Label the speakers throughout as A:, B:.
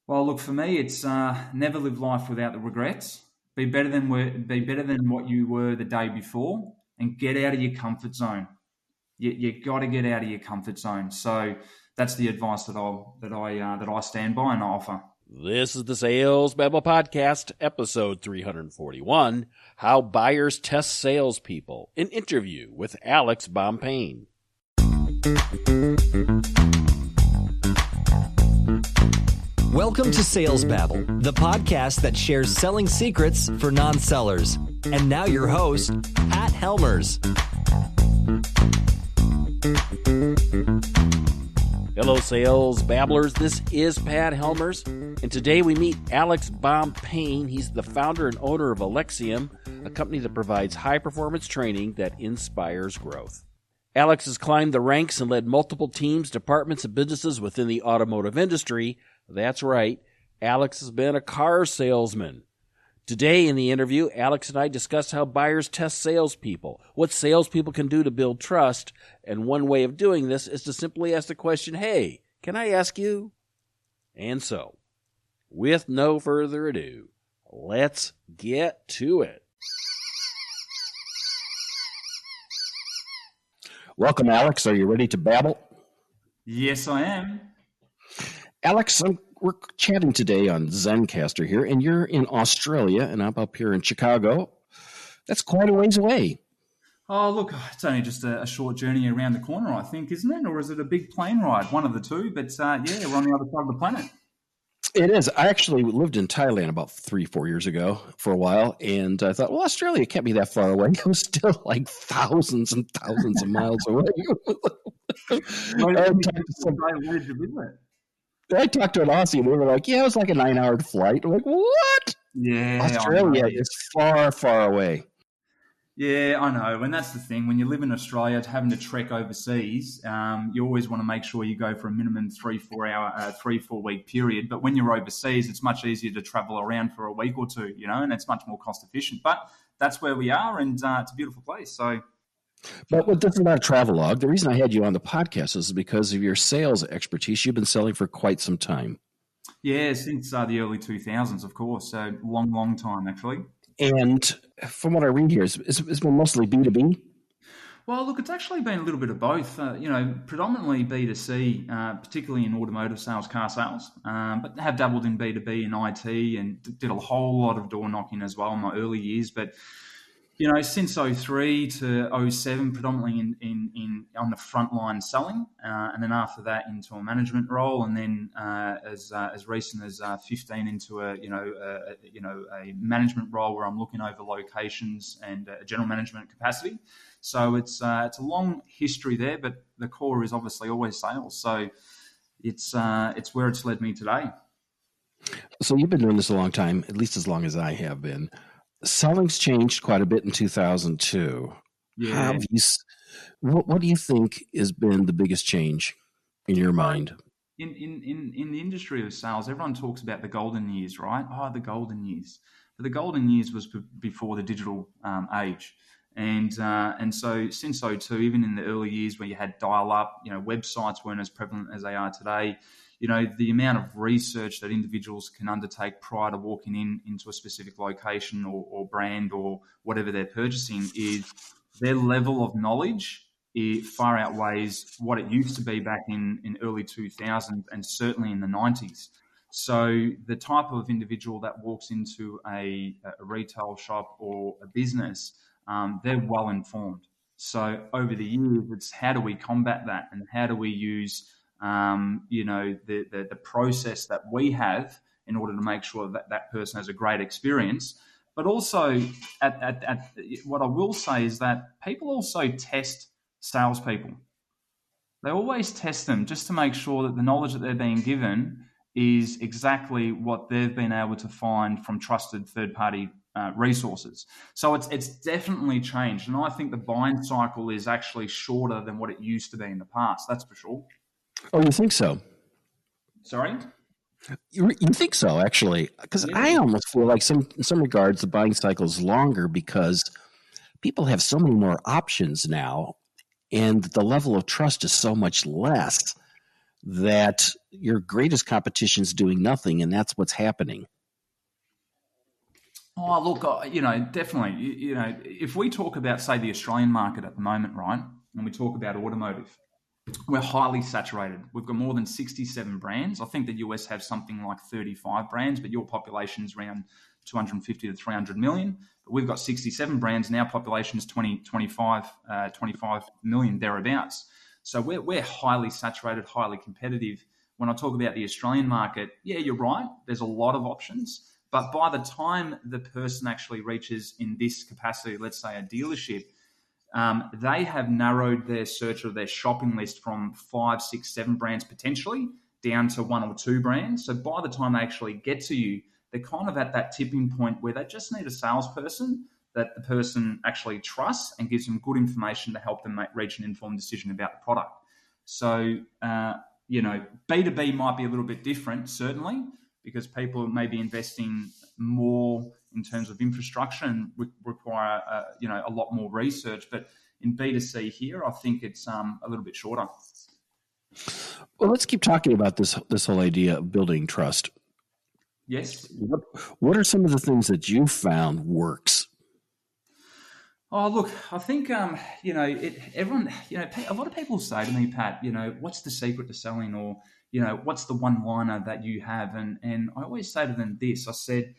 A: Well, look, for me, it's never live life without the regrets. Be better than what you were the day before, and get out of your comfort zone. You got to get out of your comfort zone. So that's the advice that I stand by and offer.
B: This is the Sales Babble Podcast, episode 341, How Buyers Test Salespeople, an interview with Alex Bompane.
C: Welcome to Sales Babble, the podcast that shares selling secrets for non-sellers. And now your host, Pat Helmers.
B: Hello, Sales Babblers. This is Pat Helmers, and today we meet Alex Bompane. He's the founder and owner of Alexium, a company that provides high-performance training that inspires growth. Alex has climbed the ranks and led multiple teams, departments, and businesses within the automotive industry. That's right, Alex has been a car salesman. Today in the interview, Alex and I discuss how buyers test salespeople, what salespeople can do to build trust, and one way of doing this is to simply ask the question, hey, can I ask you? And so, with no further ado, let's get to it. Welcome, Alex. Are you ready to babble?
A: Yes, I am.
B: Alex, we're chatting today on Zencastr here, and you're in Australia, and I'm up here in Chicago. That's quite a ways away.
A: Oh, look, it's only just a short journey around the corner, I think, isn't it? Or is it a big plane ride? One of the two, but yeah, we're on the other side of the planet.
B: It is. I actually lived in Thailand about 3-4 years ago for a while, and I thought, well, Australia can't be that far away. It was still like thousands and thousands of miles away. I talked to an Aussie, and they were like, yeah, it was like a 9-hour flight. I'm like, what?
A: Yeah.
B: Australia is far, far away.
A: Yeah, I know. And that's the thing. When you live in Australia, having to trek overseas, you always want to make sure you go for a minimum 3-4 week period. But when you're overseas, it's much easier to travel around for a week or two, and it's much more cost efficient. But that's where we are, and it's a beautiful place.
B: But this is not a travelogue. The reason I had you on the podcast is because of your sales expertise. You've been selling for quite some time.
A: Yeah, since the early 2000s, of course. So long time, actually.
B: And from what I read here, it's mostly B2B?
A: Well, look, it's actually been a little bit of both. Predominantly B2C, particularly in automotive sales, car sales, but have dabbled in B2B and IT and did a whole lot of door knocking as well in my early years. But since 03 to 07, predominantly in on the front line selling, and then after that into a management role, and then as recent as 15 into a management role where I'm looking over locations and a general management capacity. So it's a long history there, but the core is obviously always sales. So it's where it's led me today.
B: So you've been doing this a long time, at least as long as I have been. Selling's changed quite a bit in 2002.
A: Yeah.
B: What do you think has been the biggest change in your mind?
A: In the industry of sales, everyone talks about the golden years, right? Oh, the golden years. But the golden years was before the digital age. And so since 02, even in the early years where you had dial-up, websites weren't as prevalent as they are today. The amount of research that individuals can undertake prior to walking into a specific location or brand or whatever they're purchasing, is their level of knowledge, it far outweighs what it used to be back in early 2000s and certainly in the 90s. So the type of individual that walks into a retail shop or a business, they're well informed. So over the years, it's how do we combat that, and how do we use the process that we have in order to make sure that person has a great experience. But also, at what I will say is that people also test salespeople. They always test them just to make sure that the knowledge that they're being given is exactly what they've been able to find from trusted third-party resources. So it's definitely changed. And I think the buying cycle is actually shorter than what it used to be in the past. That's for sure.
B: Oh, you think so?
A: Sorry?
B: You think so, actually? Because yeah. I almost feel like in some regards the buying cycle is longer because people have so many more options now, and the level of trust is so much less that your greatest competition is doing nothing, and that's what's happening?
A: Oh, look, definitely. If we talk about, say, the Australian market at the moment, right, and we talk about automotive, we're highly saturated. We've got more than 67 brands. I think the US have something like 35 brands, but your population's around 250 to 300 million. But we've got 67 brands, and our population is 25 million, thereabouts. So we're highly saturated, highly competitive. When I talk about the Australian market, yeah, you're right. There's a lot of options. But by the time the person actually reaches in this capacity, let's say a dealership, they have narrowed their search or their shopping list from 5, 6, 7 brands potentially down to 1 or 2 brands. So by the time they actually get to you, they're kind of at that tipping point where they just need a salesperson that the person actually trusts and gives them good information to help them reach an informed decision about the product. So, B2B might be a little bit different, certainly, because people may be investing more in terms of infrastructure and require a lot more research. But in B2C here, I think it's a little bit shorter.
B: Well, let's keep talking about this whole idea of building trust.
A: Yes.
B: What are some of the things that you found works?
A: Oh, look, I think, everyone, a lot of people say to me, Pat, what's the secret to selling, or, what's the one-liner that you have? And I always say to them this, I said,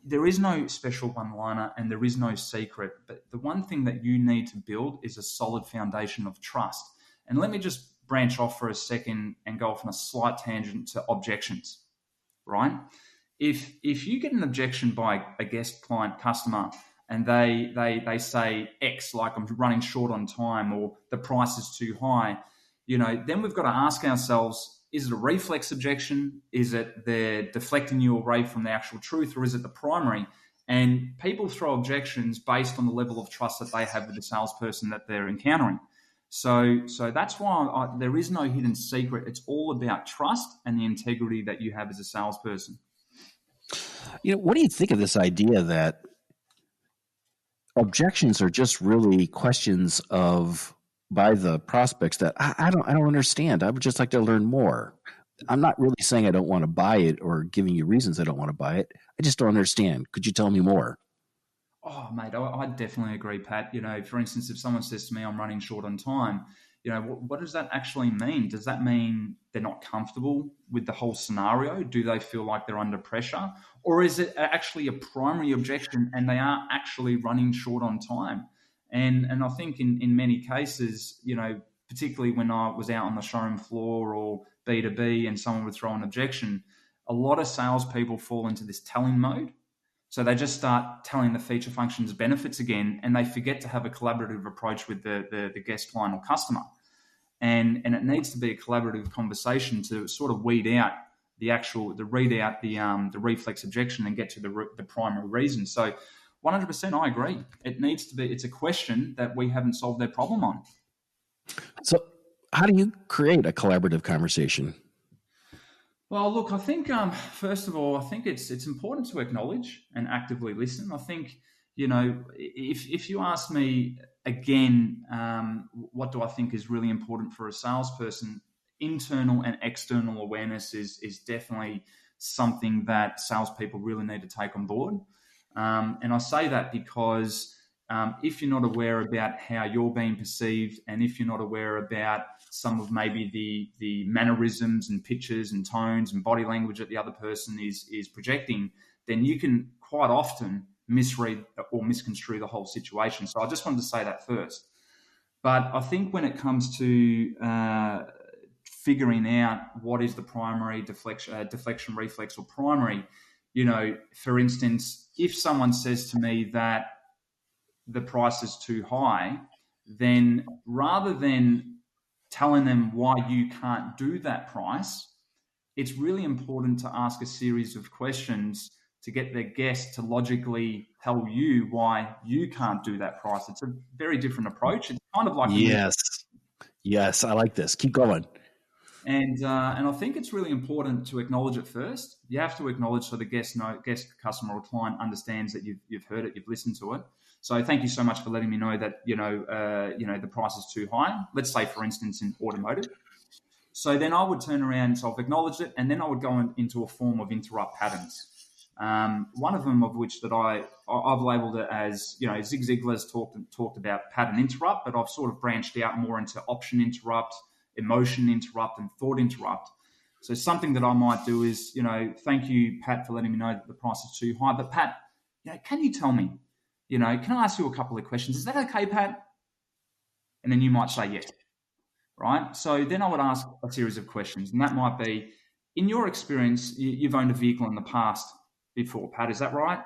A: there is no special one-liner and there is no secret, but the one thing that you need to build is a solid foundation of trust. And let me just branch off for a second and go off on a slight tangent to objections, right? If you get an objection by a guest client customer and they say X, like I'm running short on time or the price is too high, then we've got to ask ourselves, is it a reflex objection? Is it they're deflecting you away from the actual truth, or is it the primary? And people throw objections based on the level of trust that they have with the salesperson that they're encountering. So that's why there is no hidden secret. It's all about trust and the integrity that you have as a salesperson.
B: What do you think of this idea that objections are just really questions by the prospects that I don't understand. I would just like to learn more. I'm not really saying I don't want to buy it or giving you reasons I don't want to buy it. I just don't understand. Could you tell me more?
A: Oh, mate, I definitely agree, Pat. For instance, if someone says to me, I'm running short on time, what does that actually mean? Does that mean they're not comfortable with the whole scenario? Do they feel like they're under pressure? Or is it actually a primary objection and they are actually running short on time? And I think in many cases, particularly when I was out on the showroom floor or B2B and someone would throw an objection, a lot of salespeople fall into this telling mode. So they just start telling the feature functions benefits again, and they forget to have a collaborative approach with the guest client or customer. And it needs to be a collaborative conversation to sort of weed out the reflex objection and get to the primary reason. So 100%, I agree. It's a question that we haven't solved their problem on.
B: So how do you create a collaborative conversation?
A: Well, look, I think, first of all, I think it's important to acknowledge and actively listen. I think, if you ask me again, what do I think is really important for a salesperson, internal and external awareness is definitely something that salespeople really need to take on board. And I say that because if you're not aware about how you're being perceived, and if you're not aware about some of maybe the mannerisms and pictures and tones and body language that the other person is projecting, then you can quite often misread or misconstrue the whole situation. So I just wanted to say that first. But I think when it comes to figuring out what is the primary deflection, reflex, or primary, for instance, if someone says to me that the price is too high, then rather than telling them why you can't do that price, it's really important to ask a series of questions to get their guest to logically tell you why you can't do that price. It's a very different approach. It's kind of like
B: Yes, I like this. Keep going.
A: And I think it's really important to acknowledge it first. You have to acknowledge so the guest, customer, or client understands that you've heard it, you've listened to it. So thank you so much for letting me know that the price is too high. Let's say, for instance, in automotive. So then I would turn around, so I've acknowledged it, and then I would go into a form of interrupt patterns. One of them of which that I've labelled it as, Zig Ziglar's talked about pattern interrupt, but I've sort of branched out more into option interrupt, emotion interrupt, and thought interrupt. So something that I might do is, thank you, Pat, for letting me know that the price is too high. But Pat, can you tell me, can I ask you a couple of questions? Is that okay, Pat? And then you might say yes, right? So then I would ask a series of questions, and that might be, in your experience, you've owned a vehicle in the past before, Pat, is that right?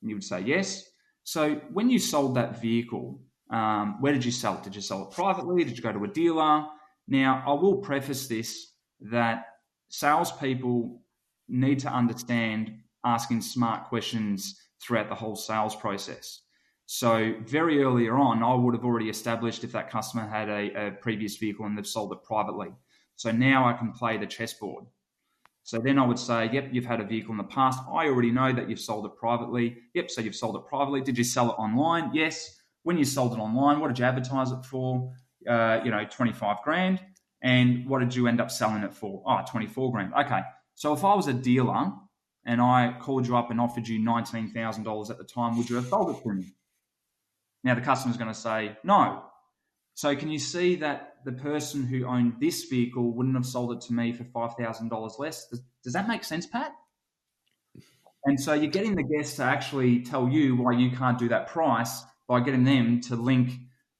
A: And you would say yes. So when you sold that vehicle, where did you sell it? Did you sell it privately? Did you go to a dealer? Now, I will preface this that salespeople need to understand asking smart questions throughout the whole sales process. So very earlier on, I would have already established if that customer had a previous vehicle and they've sold it privately. So now I can play the chessboard. So then I would say, yep, you've had a vehicle in the past. I already know that you've sold it privately. Yep, so you've sold it privately. Did you sell it online? Yes. When you sold it online, what did you advertise it for? 25 grand. And what did you end up selling it for? 24 grand. Okay. So if I was a dealer and I called you up and offered you $19,000 at the time, would you have sold it to me? Now the customer's going to say no. So can you see that the person who owned this vehicle wouldn't have sold it to me for $5,000 less? Does that make sense, Pat? And so you're getting the guest to actually tell you why you can't do that price by getting them to link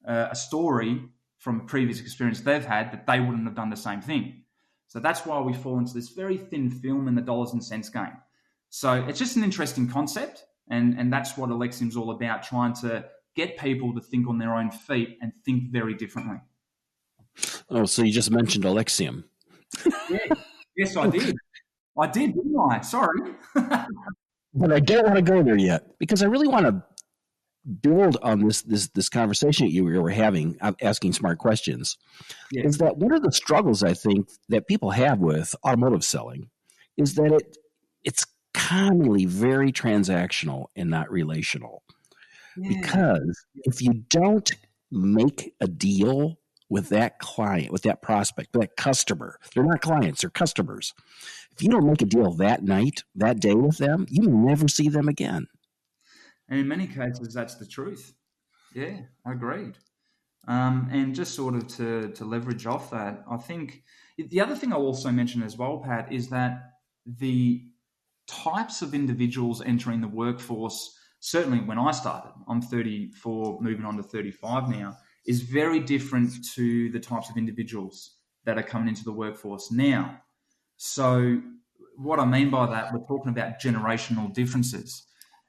A: a story from a previous experience they've had that they wouldn't have done the same thing. So that's why we fall into this very thin film in the dollars and cents game. So it's just an interesting concept, and that's what Alexium's all about, trying to get people to think on their own feet and think very differently.
B: Oh, so you just mentioned Alexium.
A: Yeah. Yes, I did. I did, didn't I? Sorry.
B: But I don't want to go there yet because I really want to build on this conversation you were having, asking smart questions. Yeah. Is that one of the struggles I think that people have with automotive selling is that it's commonly very transactional and not relational. Yeah. Because if you don't make a deal with that client, with that prospect, that customer, they're not clients, they're customers. If you don't make a deal that night, that day with them, you will never see them again.
A: And in many cases, that's the truth. Yeah, agreed. And just sort of to leverage off that, I think the other thing I'll also mention as well, Pat, is that the types of individuals entering the workforce, certainly when I started, I'm 34, moving on to 35 now, is very different to the types of individuals that are coming into the workforce now. So what I mean by that, we're talking about generational differences.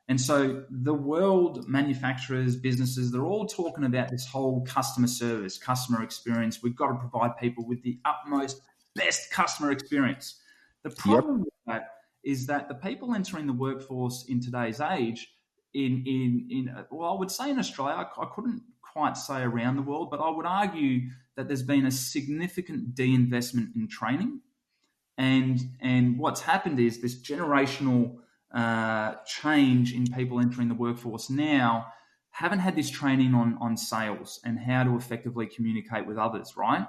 A: And so the world, manufacturers, businesses, they're all talking about this whole customer service, customer experience. We've got to provide people with the utmost best customer experience. The problem with that is that the people entering the workforce in today's age, well, I would say in Australia, I couldn't quite say around the world, but I would argue that there's been a significant de-investment in training. And what's happened is this generational change in people entering the workforce now haven't had this training on sales and how to effectively communicate with others, right?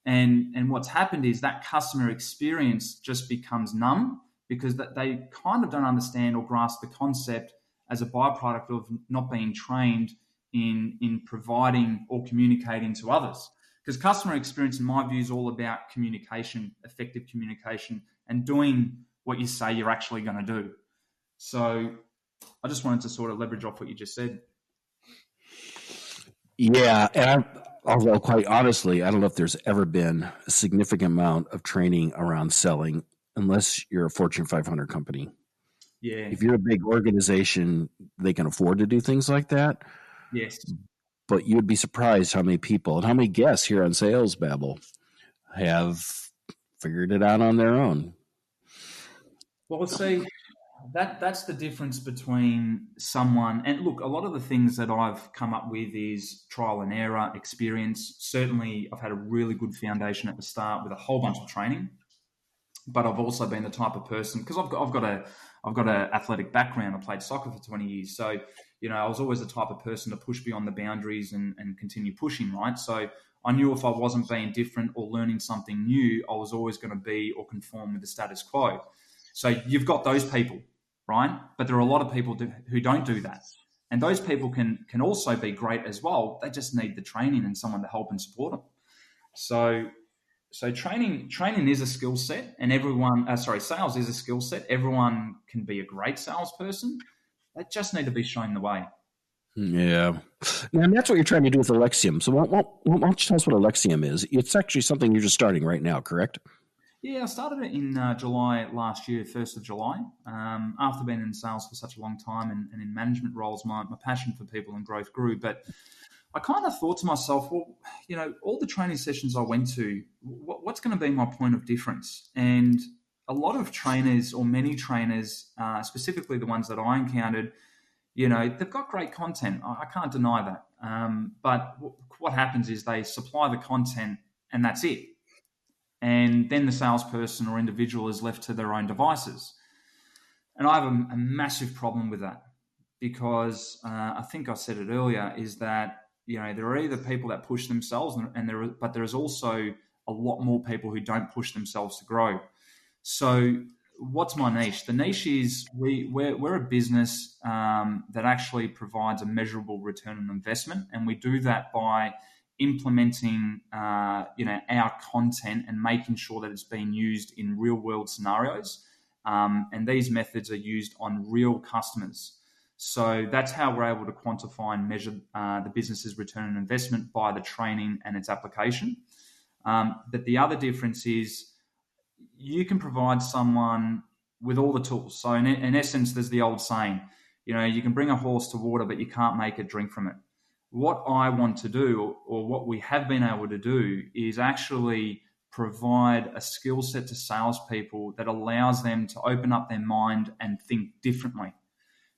A: And what's happened is that customer experience just becomes numb because that they kind of don't understand or grasp the concept as a byproduct of not being trained in providing or communicating to others. Because customer experience, in my view, is all about communication, effective communication, and doing what you say you're actually going to do. So I just wanted to sort of leverage off what you just said.
B: Yeah, and although quite honestly, I don't know if there's ever been a significant amount of training around selling unless you're a Fortune 500 company.
A: Yeah.
B: If you're a big organization, they can afford to do things like that.
A: Yes.
B: But you'd be surprised how many people and how many guests here on Sales Babble have figured it out on their own.
A: Well, see, that's the difference between someone, and look, a lot of the things that I've come up with is trial and error, experience. Certainly, I've had a really good foundation at the start with a whole bunch of training, but I've also been the type of person, because I've got an athletic background. I played soccer for 20 years, so I was always the type of person to push beyond the boundaries and continue pushing, right? So I knew if I wasn't being different or learning something new, I was always going to be or conform with the status quo. So you've got those people, right? But there are a lot of people who don't do that. And those people can also be great as well. They just need the training and someone to help and support them. So training is a skill set, and sales is a skill set. Everyone can be a great salesperson. They just need to be shown the way.
B: Yeah. And that's what you're trying to do with Alexium. So why don't you tell us what Alexium is? It's actually something you're just starting right now, correct?
A: Yeah, I started it in July last year, 1st of July. After being in sales for such a long time and in management roles, my passion for people and growth grew. But I kind of thought to myself, well, all the training sessions I went to, what's going to be my point of difference? And a lot of trainers, or many trainers, specifically the ones that I encountered, they've got great content. I can't deny that. But what happens is they supply the content and that's it. And then the salesperson or individual is left to their own devices. And I have a massive problem with that, because I think I said it earlier, is that, there are either people that push themselves but there is also a lot more people who don't push themselves to grow. So what's my niche? The niche is we're a business that actually provides a measurable return on investment, and we do that by implementing our content and making sure that it's being used in real world scenarios, and these methods are used on real customers. So that's how we're able to quantify and measure the business's return on investment by the training and its application. But the other difference is you can provide someone with all the tools. So in essence, there's the old saying, you can bring a horse to water, but you can't make it drink from it. What I want to do, or what we have been able to do, is actually provide a skill set to salespeople that allows them to open up their mind and think differently.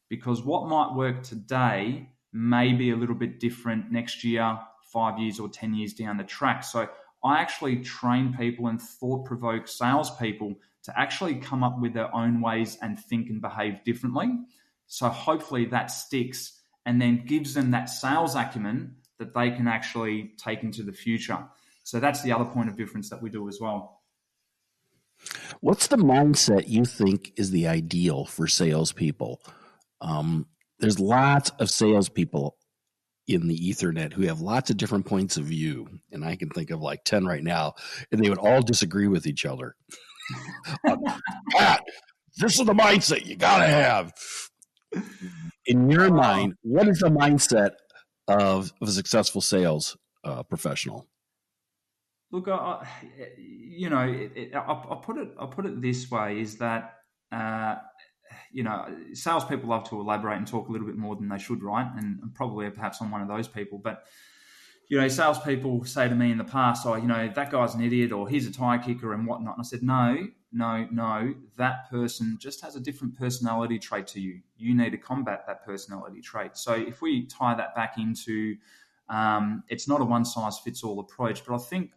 A: Because what might work today may be a little bit different next year, 5 years or 10 years down the track. So I actually train people and thought-provoke salespeople to actually come up with their own ways and think and behave differently. So hopefully that sticks and then gives them that sales acumen that they can actually take into the future. So that's the other point of difference that we do as well.
B: What's the mindset you think is the ideal for salespeople? There's lots of salespeople in the Ethernet who have lots of different points of view, and I can think of like 10 right now, and they would all disagree with each other. Pat, this is the mindset you gotta have. In your mind, what is the mindset of a successful sales professional?
A: Look, I'll put it this way: is that salespeople love to elaborate and talk a little bit more than they should, right? And probably perhaps I'm one of those people. But salespeople say to me in the past, that guy's an idiot, or he's a tire kicker and whatnot. And I said, no, that person just has a different personality trait to you. You need to combat that personality trait. So if we tie that back into, it's not a one-size-fits-all approach, but I think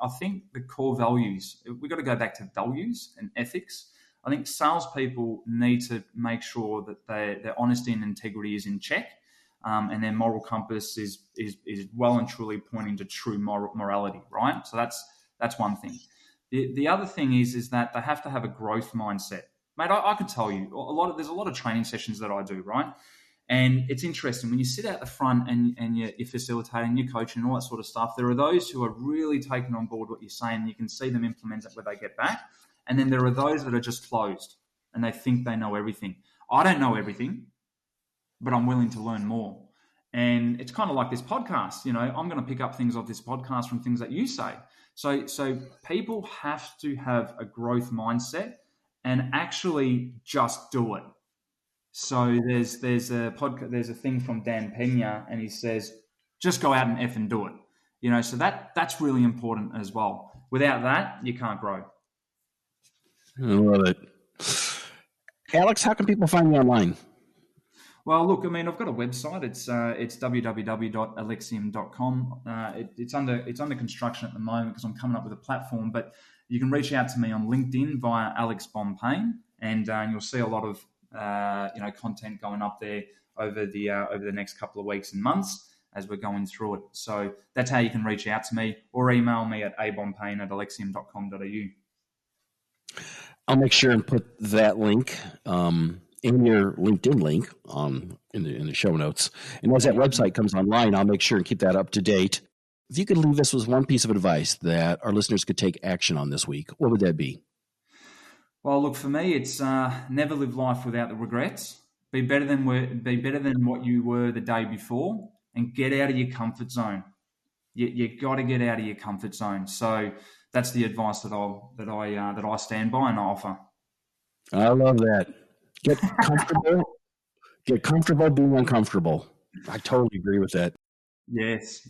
A: the core values, we've got to go back to values and ethics. I think salespeople need to make sure that their honesty and integrity is in check, and their moral compass is well and truly pointing to true morality, right? So that's one thing. The other thing is that they have to have a growth mindset. Mate, I could tell you there's a lot of training sessions that I do, right? And it's interesting when you sit out the front and you're facilitating, you're coaching and all that sort of stuff. There are those who are really taking on board what you're saying, and you can see them implement it where they get back. And then there are those that are just closed and they think they know everything. I don't know everything, but I'm willing to learn more. And it's kind of like this podcast. I'm going to pick up things off this podcast from things that you say. So people have to have a growth mindset and actually just do it. So there's a podcast, there's a thing from Dan Pena, and he says, just go out and effing do it. So that's really important as well. Without that, you can't grow.
B: I love it. Alex, how can people find you online?
A: Well, look, I've got a website. It's www.alexium.com. It's under construction at the moment because I'm coming up with a platform. But you can reach out to me on LinkedIn via Alex Bompane, and you'll see a lot of content going up there over the next couple of weeks and months. as we're going through it. So that's how you can reach out to me, or email me at abompane@alexium.com.au.
B: I'll make sure and put that link in your LinkedIn link in the show notes. And as that website comes online, I'll make sure and keep that up to date. If you could leave us with one piece of advice that our listeners could take action on this week, what would that be?
A: Well, look, for me, it's never live life without the regrets. Be better than what you were the day before, and get out of your comfort zone. You got to get out of your comfort zone. So that's the advice that I stand by and offer.
B: I love that. Get comfortable. Get comfortable being uncomfortable. I totally agree with that.
A: Yes.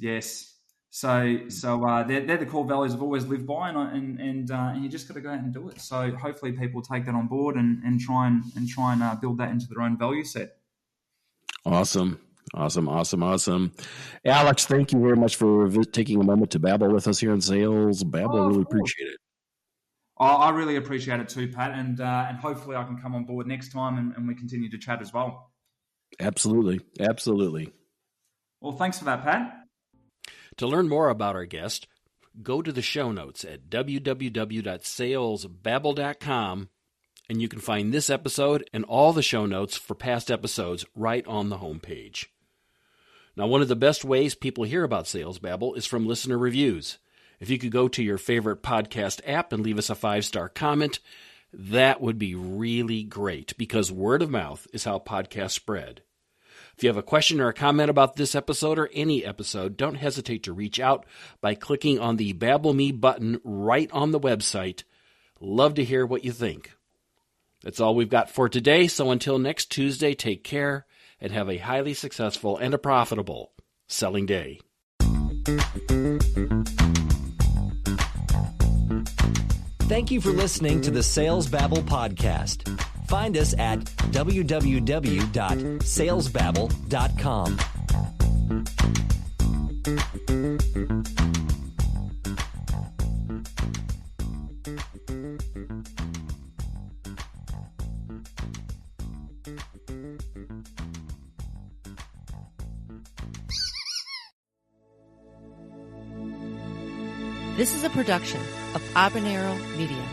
A: So they're the core values I've always lived by, and you just got to go out and do it. So hopefully people take that on board and try and build that into their own value set.
B: Awesome. Alex, thank you very much for taking a moment to babble with us here on Sales Babble. I really appreciate it.
A: I really appreciate it too, Pat, and hopefully I can come on board next time and we continue to chat as well.
B: Absolutely.
A: Well, thanks for that, Pat.
B: To learn more about our guest, go to the show notes at www.salesbabble.com, and you can find this episode and all the show notes for past episodes right on the homepage. Now, one of the best ways people hear about Sales Babble is from listener reviews. If you could go to your favorite podcast app and leave us a 5-star comment, that would be really great, because word of mouth is how podcasts spread. If you have a question or a comment about this episode or any episode, don't hesitate to reach out by clicking on the Babble Me button right on the website. Love to hear what you think. That's all we've got for today, so until next Tuesday, take care and have a highly successful and a profitable selling day.
C: Thank you for listening to the Sales Babble podcast. Find us at www.salesbabble.com.
D: This is a production of Habanero Media.